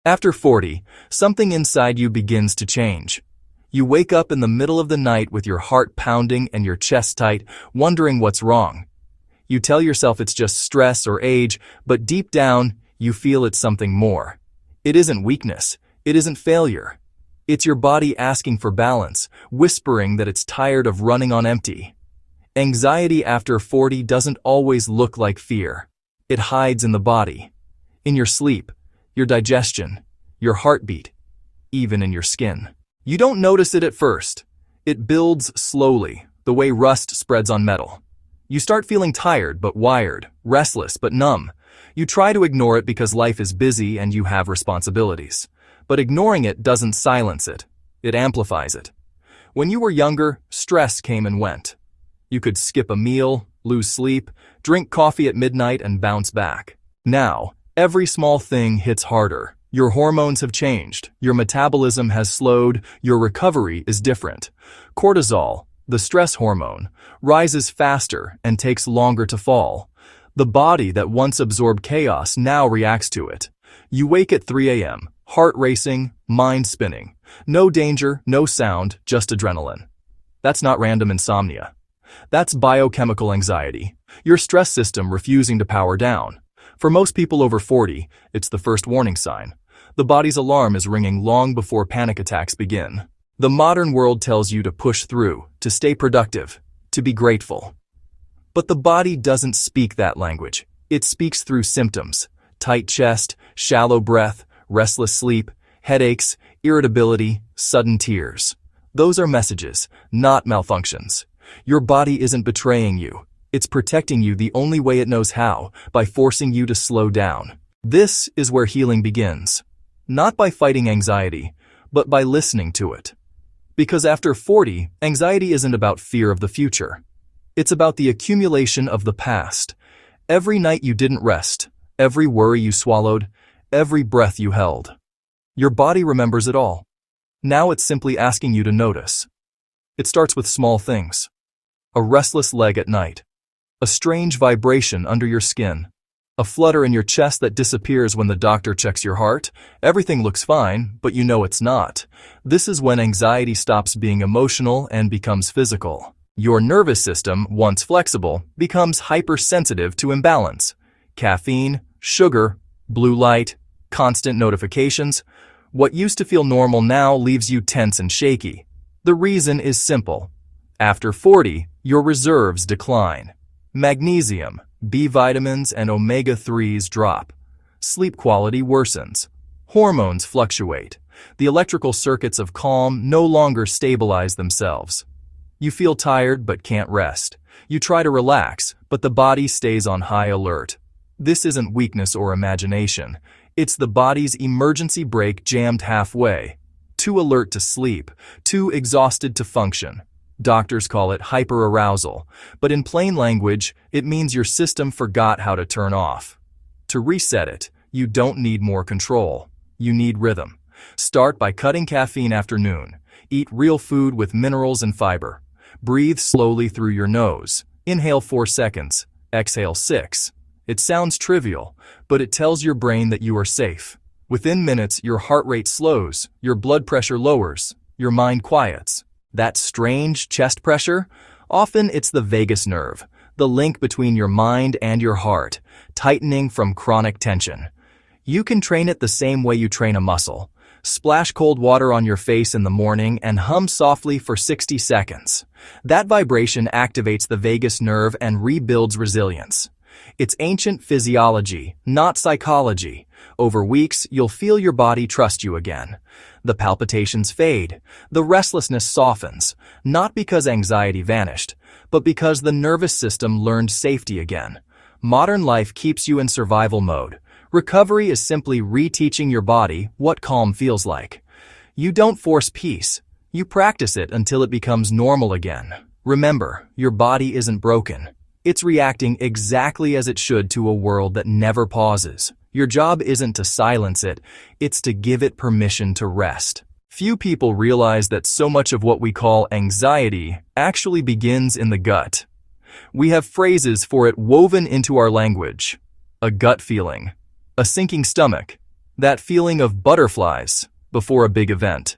After 40, something inside you begins to change. You wake up in the middle of the night with your heart pounding and your chest tight, wondering what's wrong. You tell yourself it's just stress or age, but deep down, you feel it's something more. It isn't weakness. It isn't failure. It's your body asking for balance, whispering that it's tired of running on empty. Anxiety after 40 doesn't always look like fear. It hides in the body, in your sleep, your digestion, your heartbeat, even in your skin. You don't notice it at first. It builds slowly, the way rust spreads on metal. You start feeling tired but wired, restless but numb. You try to ignore it because life is busy and you have responsibilities. But ignoring it doesn't silence it. It amplifies it. When you were younger, stress came and went. You could skip a meal, lose sleep, drink coffee at midnight and bounce back. Now, every small thing hits harder. Your hormones have changed, your metabolism has slowed, your recovery is different. Cortisol, the stress hormone, rises faster and takes longer to fall. The body that once absorbed chaos now reacts to it. You wake at 3 a.m., heart racing, mind spinning. No danger, no sound, just adrenaline. That's not random insomnia. That's biochemical anxiety, your stress system refusing to power down. For most people over 40, it's the first warning sign. The body's alarm is ringing long before panic attacks begin. The modern world tells you to push through, to stay productive, to be grateful. But the body doesn't speak that language. It speaks through symptoms: tight chest, shallow breath, restless sleep, headaches, irritability, sudden tears. Those are messages, not malfunctions. Your body isn't betraying you. It's protecting you the only way it knows how, by forcing you to slow down. This is where healing begins. Not by fighting anxiety, but by listening to it. Because after 40, anxiety isn't about fear of the future. It's about the accumulation of the past. Every night you didn't rest, every worry you swallowed, every breath you held. Your body remembers it all. Now it's simply asking you to notice. It starts with small things. A restless leg at night. A strange vibration under your skin. A flutter in your chest that disappears when the doctor checks your heart. Everything looks fine, but you know it's not. This is when anxiety stops being emotional and becomes physical. Your nervous system, once flexible, becomes hypersensitive to imbalance. Caffeine, sugar, blue light, constant notifications. What used to feel normal now leaves you tense and shaky. The reason is simple. After 40, your reserves decline. Magnesium, B vitamins, and omega-3s drop. Sleep quality worsens. Hormones fluctuate. The electrical circuits of calm no longer stabilize themselves. You feel tired but can't rest. You try to relax, but the body stays on high alert. This isn't weakness or imagination. It's the body's emergency brake jammed halfway. Too alert to sleep, too exhausted to function. Doctors call it hyperarousal, but in plain language, it means your system forgot how to turn off. To reset it, you don't need more control. You need rhythm. Start by cutting caffeine after noon. Eat real food with minerals and fiber. Breathe slowly through your nose. Inhale 4 seconds. Exhale 6. It sounds trivial, but it tells your brain that you are safe. Within minutes, your heart rate slows, your blood pressure lowers, your mind quiets. That strange chest pressure? Often it's the vagus nerve, the link between your mind and your heart, tightening from chronic tension. You can train it the same way you train a muscle. Splash cold water on your face in the morning and hum softly for 60 seconds. That vibration activates the vagus nerve and rebuilds resilience. It's ancient physiology, not psychology. Over weeks, you'll feel your body trust you again. The palpitations fade. The restlessness softens, not because anxiety vanished, but because the nervous system learned safety again. Modern life keeps you in survival mode. Recovery is simply reteaching your body what calm feels like. You don't force peace. You practice it until it becomes normal again. Remember, your body isn't broken. It's reacting exactly as it should to a world that never pauses. Your job isn't to silence it, it's to give it permission to rest. Few people realize that so much of what we call anxiety actually begins in the gut. We have phrases for it woven into our language. A gut feeling, a sinking stomach, That feeling of butterflies before a big event.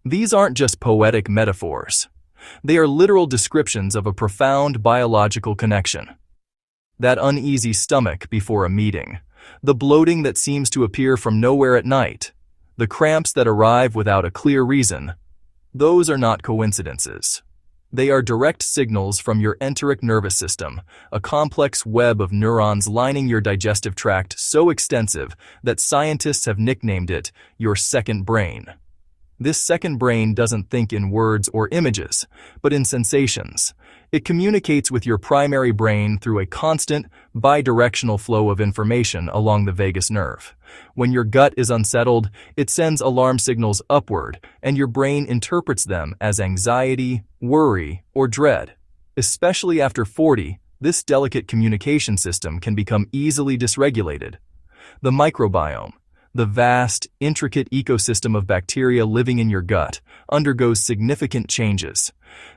These aren't just poetic metaphors. They are literal descriptions of a profound biological connection. That uneasy stomach before a meeting, the bloating that seems to appear from nowhere at night, the cramps that arrive without a clear reason, those are not coincidences. They are direct signals from your enteric nervous system, a complex web of neurons lining your digestive tract so extensive that scientists have nicknamed it your second brain. This second brain doesn't think in words or images, but in sensations. It communicates with your primary brain through a constant, bidirectional flow of information along the vagus nerve. When your gut is unsettled, it sends alarm signals upward, and your brain interprets them as anxiety, worry, or dread. Especially after 40, this delicate communication system can become easily dysregulated. The microbiome, the vast, intricate ecosystem of bacteria living in your gut, undergoes significant changes.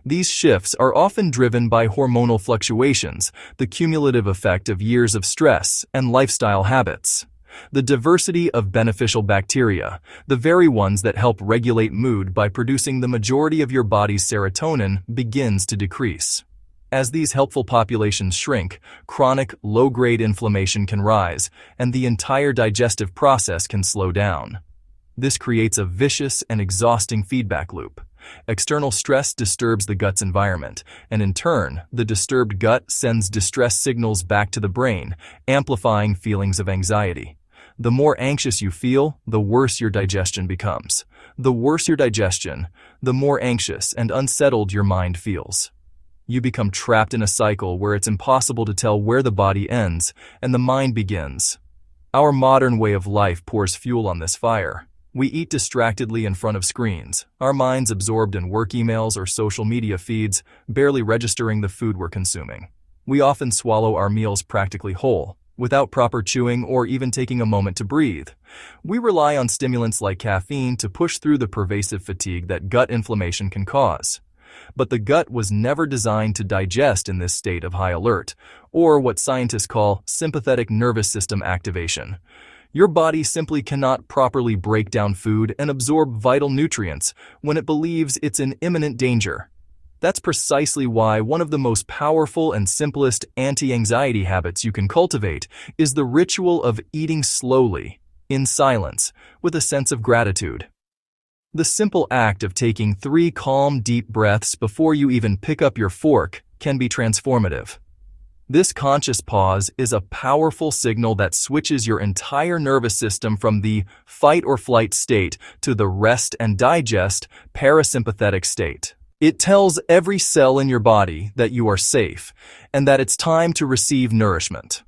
These shifts are often driven by hormonal fluctuations, the cumulative effect of years of stress and lifestyle habits. The diversity of beneficial bacteria, the very ones that help regulate mood by producing the majority of your body's serotonin, begins to decrease. As these helpful populations shrink, chronic, low-grade inflammation can rise, and the entire digestive process can slow down. This creates a vicious and exhausting feedback loop. External stress disturbs the gut's environment, and in turn, the disturbed gut sends distress signals back to the brain, amplifying feelings of anxiety. The more anxious you feel, the worse your digestion becomes. The worse your digestion, the more anxious and unsettled your mind feels. You become trapped in a cycle where it's impossible to tell where the body ends and the mind begins. Our modern way of life pours fuel on this fire. We eat distractedly in front of screens, our minds absorbed in work emails or social media feeds, barely registering the food we're consuming. We often swallow our meals practically whole, without proper chewing or even taking a moment to breathe. We rely on stimulants like caffeine to push through the pervasive fatigue that gut inflammation can cause. But the gut was never designed to digest in this state of high alert, or what scientists call sympathetic nervous system activation. Your body simply cannot properly break down food and absorb vital nutrients when it believes it's in imminent danger. That's precisely why one of the most powerful and simplest anti-anxiety habits you can cultivate is the ritual of eating slowly, in silence, with a sense of gratitude. The simple act of taking 3 calm, deep breaths before you even pick up your fork can be transformative. This conscious pause is a powerful signal that switches your entire nervous system from the fight or flight state to the rest and digest parasympathetic state. It tells every cell in your body that you are safe and that it's time to receive nourishment.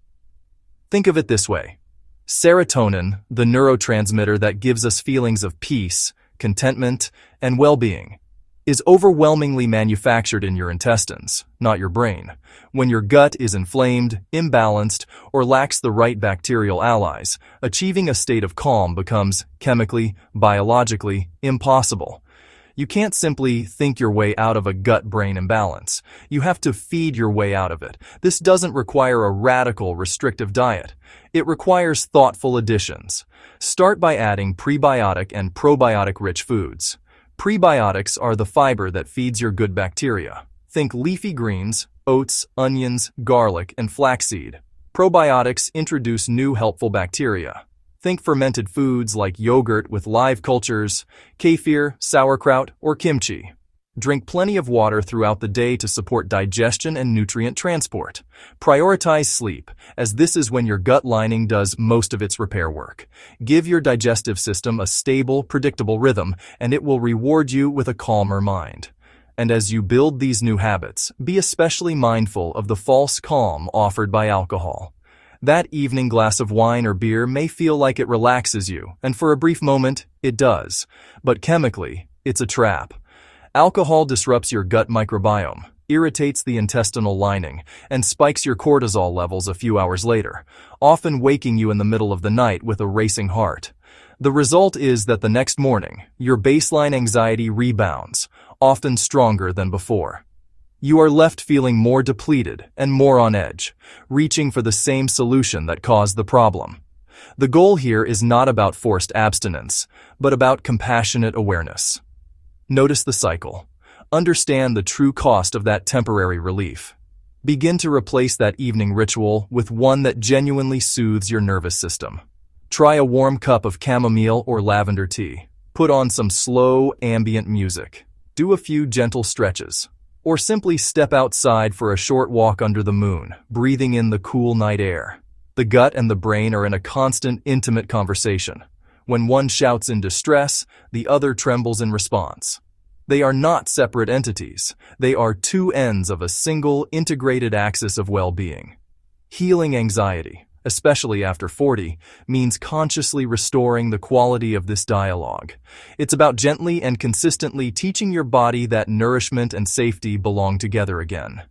Think of it this way. Serotonin, the neurotransmitter that gives us feelings of peace, contentment, and well-being, is overwhelmingly manufactured in your intestines, not your brain. When your gut is inflamed, imbalanced, or lacks the right bacterial allies, achieving a state of calm becomes chemically, biologically impossible. You can't simply think your way out of a gut-brain imbalance. You have to feed your way out of it. This doesn't require a radical, restrictive diet. It requires thoughtful additions. Start by adding prebiotic and probiotic-rich foods. Prebiotics are the fiber that feeds your good bacteria. Think leafy greens, oats, onions, garlic, and flaxseed. Probiotics introduce new helpful bacteria. Think fermented foods like yogurt with live cultures, kefir, sauerkraut, or kimchi. Drink plenty of water throughout the day to support digestion and nutrient transport. Prioritize sleep, as this is when your gut lining does most of its repair work. Give your digestive system a stable, predictable rhythm, and it will reward you with a calmer mind. And as you build these new habits, be especially mindful of the false calm offered by alcohol. That evening glass of wine or beer may feel like it relaxes you, and for a brief moment, it does. But chemically, it's a trap. Alcohol disrupts your gut microbiome, irritates the intestinal lining, and spikes your cortisol levels a few hours later, often waking you in the middle of the night with a racing heart. The result is that the next morning, your baseline anxiety rebounds, often stronger than before. You are left feeling more depleted and more on edge, reaching for the same solution that caused the problem. The goal here is not about forced abstinence, but about compassionate awareness. Notice the cycle. Understand the true cost of that temporary relief. Begin to replace that evening ritual with one that genuinely soothes your nervous system. Try a warm cup of chamomile or lavender tea. Put on some slow, ambient music. Do a few gentle stretches. Or simply step outside for a short walk under the moon, breathing in the cool night air. The gut and the brain are in a constant, intimate conversation. When one shouts in distress, the other trembles in response. They are not separate entities. They are two ends of a single, integrated axis of well-being. Healing anxiety, especially after 40, means consciously restoring the quality of this dialogue. It's about gently and consistently teaching your body that nourishment and safety belong together again.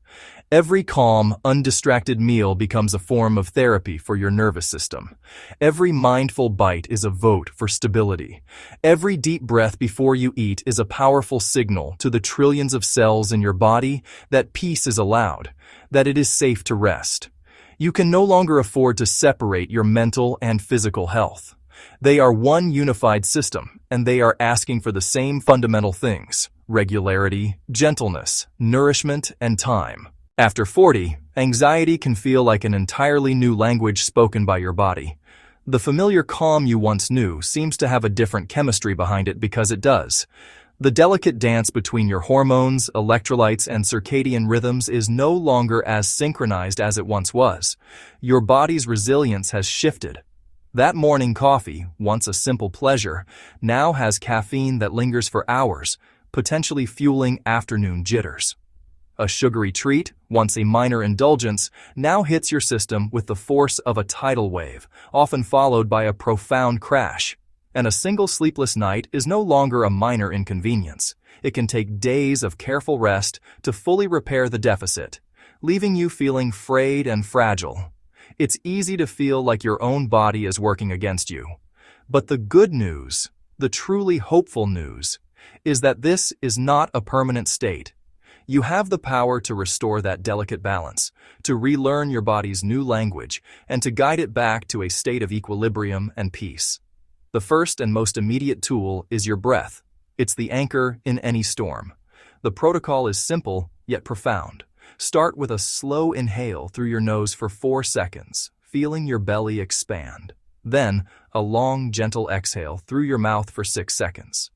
Every calm, undistracted meal becomes a form of therapy for your nervous system. Every mindful bite is a vote for stability. Every deep breath before you eat is a powerful signal to the trillions of cells in your body that peace is allowed, that it is safe to rest. You can no longer afford to separate your mental and physical health. They are one unified system, and they are asking for the same fundamental things: regularity, gentleness, nourishment, and time. After 40, anxiety can feel like an entirely new language spoken by your body. The familiar calm you once knew seems to have a different chemistry behind it because it does. The delicate dance between your hormones, electrolytes, and circadian rhythms is no longer as synchronized as it once was. Your body's resilience has shifted. That morning coffee, once a simple pleasure, now has caffeine that lingers for hours, potentially fueling afternoon jitters. A sugary treat, once a minor indulgence, now hits your system with the force of a tidal wave, often followed by a profound crash. And a single sleepless night is no longer a minor inconvenience. It can take days of careful rest to fully repair the deficit, leaving you feeling frayed and fragile. It's easy to feel like your own body is working against you. But the good news, the truly hopeful news, is that this is not a permanent state. You have the power to restore that delicate balance, to relearn your body's new language, and to guide it back to a state of equilibrium and peace. The first and most immediate tool is your breath. It's the anchor in any storm. The protocol is simple, yet profound. Start with a slow inhale through your nose for 4 seconds, feeling your belly expand. Then, a long, gentle exhale through your mouth for 6 seconds.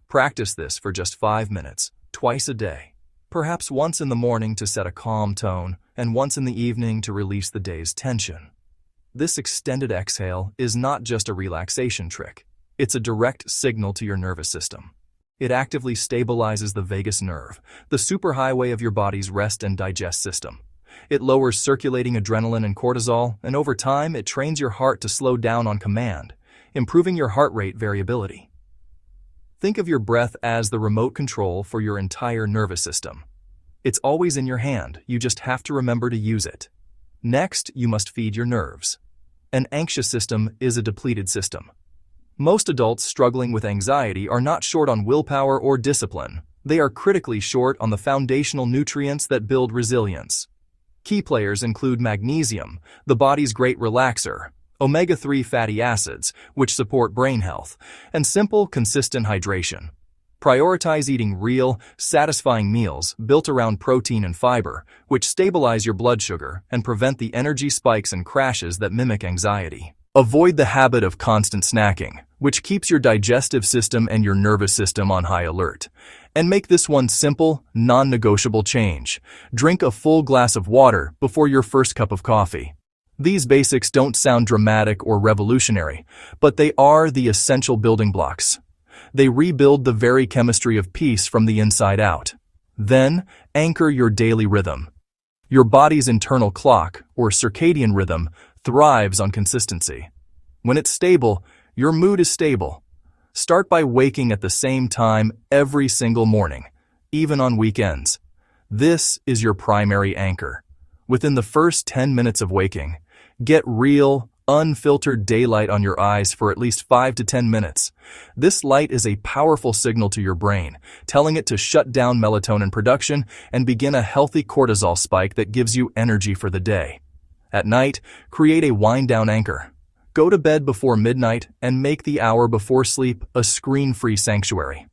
Practice this for just 5 minutes, twice a day. Perhaps once in the morning to set a calm tone, and once in the evening to release the day's tension. This extended exhale is not just a relaxation trick. It's a direct signal to your nervous system. It actively stabilizes the vagus nerve, the superhighway of your body's rest and digest system. It lowers circulating adrenaline and cortisol, and over time it trains your heart to slow down on command, improving your heart rate variability. Think of your breath as the remote control for your entire nervous system. It's always in your hand, you just have to remember to use it. Next, you must feed your nerves. An anxious system is a depleted system. Most adults struggling with anxiety are not short on willpower or discipline. They are critically short on the foundational nutrients that build resilience. Key players include magnesium, the body's great relaxer, omega-3 fatty acids, which support brain health, and simple, consistent hydration. Prioritize eating real, satisfying meals built around protein and fiber, which stabilize your blood sugar and prevent the energy spikes and crashes that mimic anxiety. Avoid the habit of constant snacking, which keeps your digestive system and your nervous system on high alert. And make this one simple, non-negotiable change. Drink a full glass of water before your first cup of coffee. These basics don't sound dramatic or revolutionary, but they are the essential building blocks. They rebuild the very chemistry of peace from the inside out. Then, anchor your daily rhythm. Your body's internal clock, or circadian rhythm, thrives on consistency. When it's stable, your mood is stable. Start by waking at the same time every single morning, even on weekends. This is your primary anchor. Within the first 10 minutes of waking, get real, unfiltered daylight on your eyes for at least 5 to 10 minutes. This light is a powerful signal to your brain, telling it to shut down melatonin production and begin a healthy cortisol spike that gives you energy for the day. At night, create a wind-down anchor. Go to bed before midnight and make the hour before sleep a screen-free sanctuary.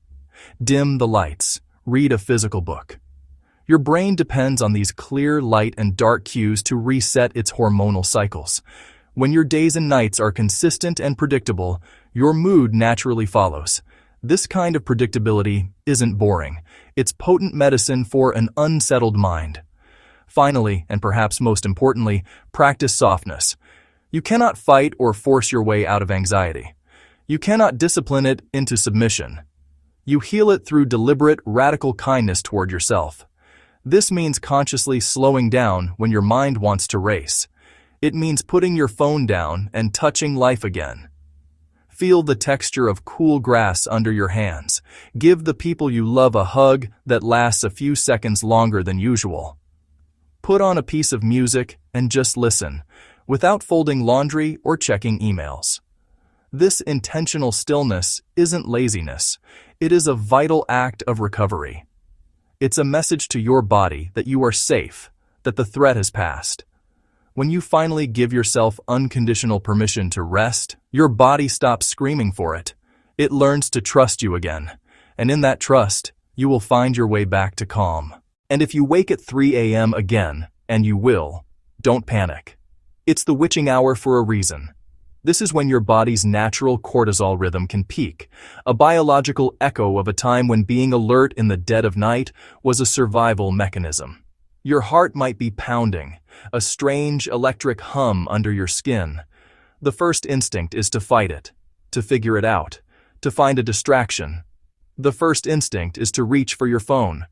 Dim the lights. Read a physical book. Your brain depends on these clear light and dark cues to reset its hormonal cycles. When your days and nights are consistent and predictable, your mood naturally follows. This kind of predictability isn't boring. It's potent medicine for an unsettled mind. Finally, and perhaps most importantly, practice softness. You cannot fight or force your way out of anxiety. You cannot discipline it into submission. You heal it through deliberate, radical kindness toward yourself. This means consciously slowing down when your mind wants to race. It means putting your phone down and touching life again. Feel the texture of cool grass under your hands. Give the people you love a hug that lasts a few seconds longer than usual. Put on a piece of music and just listen, without folding laundry or checking emails. This intentional stillness isn't laziness. It is a vital act of recovery. It's a message to your body that you are safe, that the threat has passed. When you finally give yourself unconditional permission to rest, your body stops screaming for it. It learns to trust you again. And in that trust, you will find your way back to calm. And if you wake at 3 a.m. again, and you will, don't panic. It's the witching hour for a reason. This is when your body's natural cortisol rhythm can peak, a biological echo of a time when being alert in the dead of night was a survival mechanism. Your heart might be pounding, a strange electric hum under your skin. The first instinct is to fight it, to figure it out, to find a distraction. The first instinct is to reach for your phone.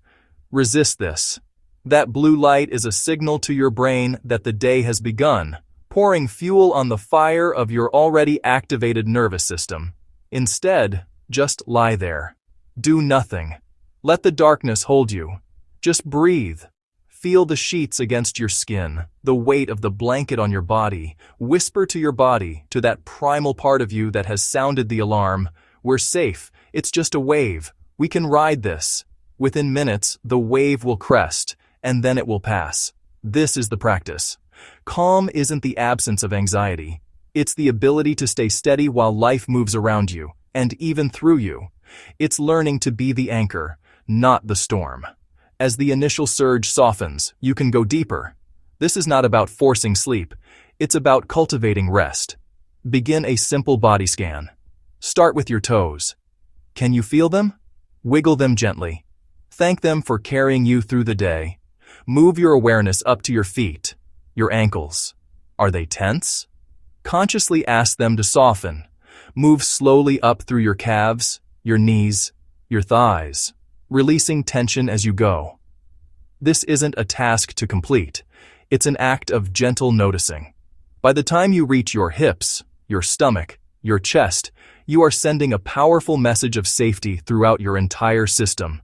Resist this. That blue light is a signal to your brain that the day has begun, pouring fuel on the fire of your already activated nervous system. Instead, just lie there. Do nothing. Let the darkness hold you. Just breathe. Feel the sheets against your skin, the weight of the blanket on your body. Whisper to your body, to that primal part of you that has sounded the alarm. We're safe. It's just a wave. We can ride this. Within minutes, the wave will crest, and then it will pass. This is the practice. Calm isn't the absence of anxiety. It's the ability to stay steady while life moves around you, and even through you. It's learning to be the anchor, not the storm. As the initial surge softens, you can go deeper. This is not about forcing sleep. It's about cultivating rest. Begin a simple body scan. Start with your toes. Can you feel them? Wiggle them gently. Thank them for carrying you through the day. Move your awareness up to your feet, your ankles. Are they tense? Consciously ask them to soften. Move slowly up through your calves, your knees, your thighs, releasing tension as you go. This isn't a task to complete. It's an act of gentle noticing. By the time you reach your hips, your stomach, your chest, you are sending a powerful message of safety throughout your entire system.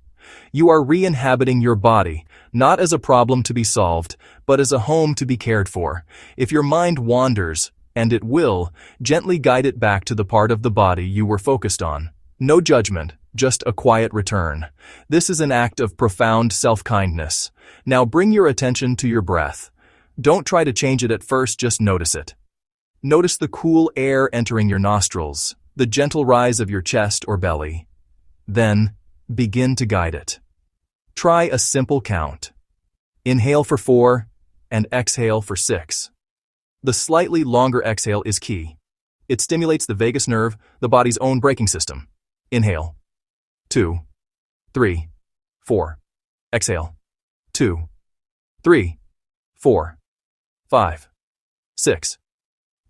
You are re-inhabiting your body, not as a problem to be solved, but as a home to be cared for. If your mind wanders, and it will, gently guide it back to the part of the body you were focused on. No judgment, just a quiet return. This is an act of profound self-kindness. Now bring your attention to your breath. Don't try to change it at first, just notice it. Notice the cool air entering your nostrils, the gentle rise of your chest or belly. Then, begin to guide it. Try a simple count. Inhale for 4 and exhale for 6. The slightly longer exhale is key. It stimulates the vagus nerve, the body's own braking system. Inhale. 2, 3, 4. Exhale. 2, 3, 4, 5, 6.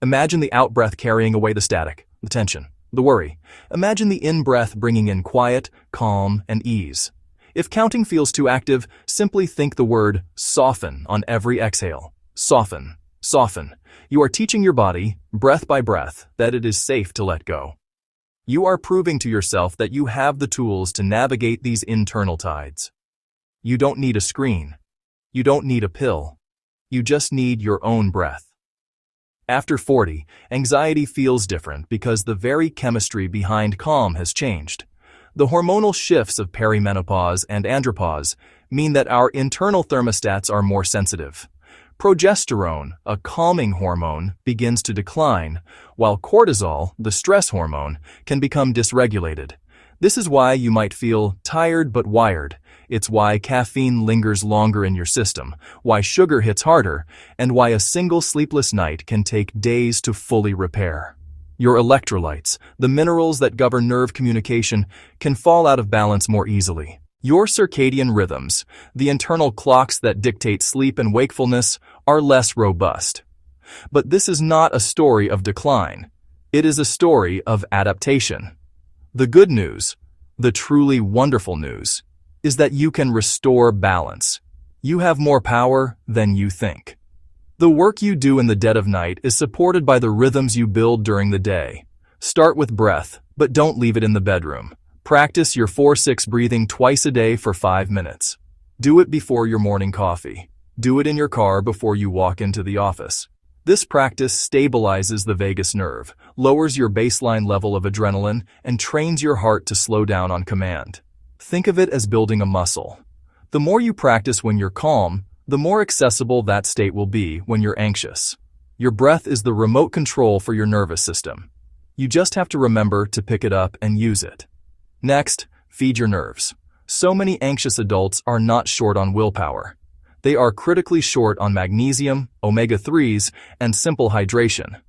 Imagine the out-breath carrying away the static, the tension, the worry. Imagine the in-breath bringing in quiet, calm, and ease. If counting feels too active, simply think the word soften on every exhale. Soften, soften. You are teaching your body, breath by breath, that it is safe to let go. You are proving to yourself that you have the tools to navigate these internal tides. You don't need a screen. You don't need a pill. You just need your own breath. After 40, anxiety feels different because the very chemistry behind calm has changed. The hormonal shifts of perimenopause and andropause mean that our internal thermostats are more sensitive. Progesterone, a calming hormone, begins to decline, while cortisol, the stress hormone, can become dysregulated. This is why you might feel tired but wired. It's why caffeine lingers longer in your system, why sugar hits harder, and why a single sleepless night can take days to fully repair. Your electrolytes, the minerals that govern nerve communication, can fall out of balance more easily. Your circadian rhythms, the internal clocks that dictate sleep and wakefulness, are less robust. But this is not a story of decline. It is a story of adaptation. The good news, the truly wonderful news, is that you can restore balance. You have more power than you think. The work you do in the dead of night is supported by the rhythms you build during the day. Start with breath, but don't leave it in the bedroom. Practice your 4-6 breathing twice a day for 5 minutes. Do it before your morning coffee. Do it in your car before you walk into the office. This practice stabilizes the vagus nerve, lowers your baseline level of adrenaline, and trains your heart to slow down on command. Think of it as building a muscle. The more you practice when you're calm, the more accessible that state will be when you're anxious. Your breath is the remote control for your nervous system. You just have to remember to pick it up and use it. Next, feed your nerves. So many anxious adults are not short on willpower. They are critically short on magnesium, omega-3s, and simple hydration.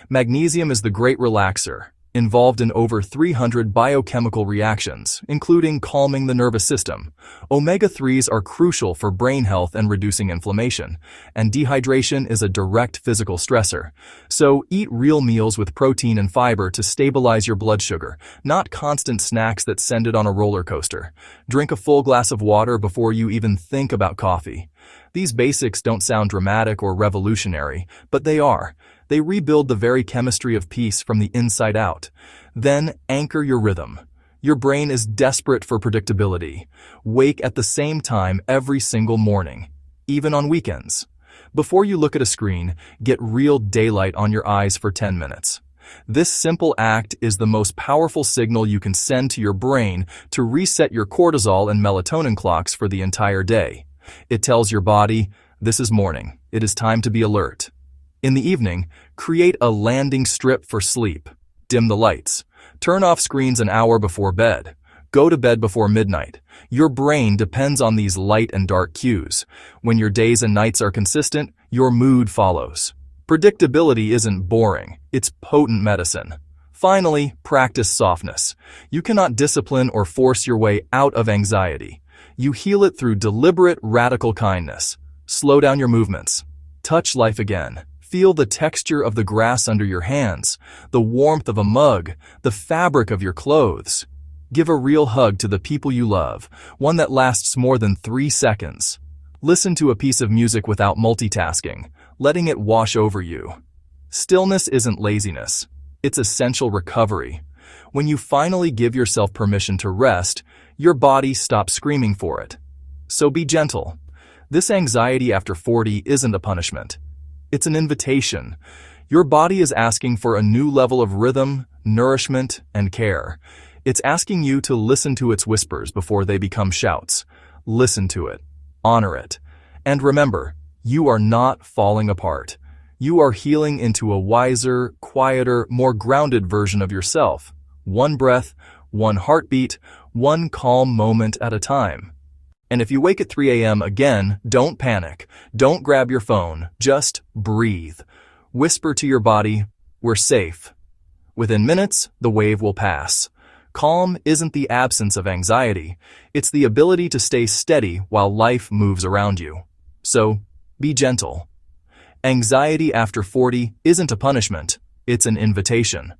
Magnesium is the great relaxer, involved in over 300 biochemical reactions, including calming the nervous system. Omega-3s are crucial for brain health and reducing inflammation, and dehydration is a direct physical stressor. So eat real meals with protein and fiber to stabilize your blood sugar, not constant snacks that send it on a roller coaster. Drink a full glass of water before you even think about coffee. These basics don't sound dramatic or revolutionary, but they are. They rebuild the very chemistry of peace from the inside out. Then anchor your rhythm. Your brain is desperate for predictability. Wake at the same time every single morning, even on weekends. Before you look at a screen, get real daylight on your eyes for 10 minutes. This simple act is the most powerful signal you can send to your brain to reset your cortisol and melatonin clocks for the entire day. It tells your body, this is morning. It is time to be alert. In the evening, create a landing strip for sleep. Dim the lights. Turn off screens an hour before bed. Go to bed before midnight. Your brain depends on these light and dark cues. When your days and nights are consistent, your mood follows. Predictability isn't boring. It's potent medicine. Finally, practice softness. You cannot discipline or force your way out of anxiety. You heal it through deliberate, radical kindness. Slow down your movements. Touch life again. Feel the texture of the grass under your hands, the warmth of a mug, the fabric of your clothes. Give a real hug to the people you love, one that lasts more than 3 seconds. Listen to a piece of music without multitasking, letting it wash over you. Stillness isn't laziness. It's essential recovery. When you finally give yourself permission to rest, your body stops screaming for it. So be gentle. This anxiety after 40 isn't a punishment. It's an invitation. Your body is asking for a new level of rhythm, nourishment, and care. It's asking you to listen to its whispers before they become shouts. Listen to it. Honor it. And remember, you are not falling apart. You are healing into a wiser, quieter, more grounded version of yourself. One breath, one heartbeat, one calm moment at a time. And if you wake at 3 a.m. again, don't panic. Don't grab your phone. Just breathe. Whisper to your body, we're safe. Within minutes, the wave will pass. Calm isn't the absence of anxiety. It's the ability to stay steady while life moves around you. So, be gentle. Anxiety after 40 isn't a punishment. It's an invitation.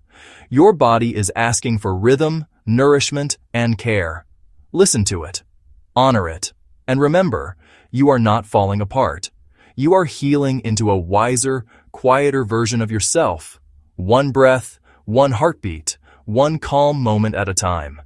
Your body is asking for rhythm, nourishment, and care. Listen to it. Honor it. And remember, you are not falling apart. You are healing into a wiser, quieter version of yourself. One breath, one heartbeat, one calm moment at a time.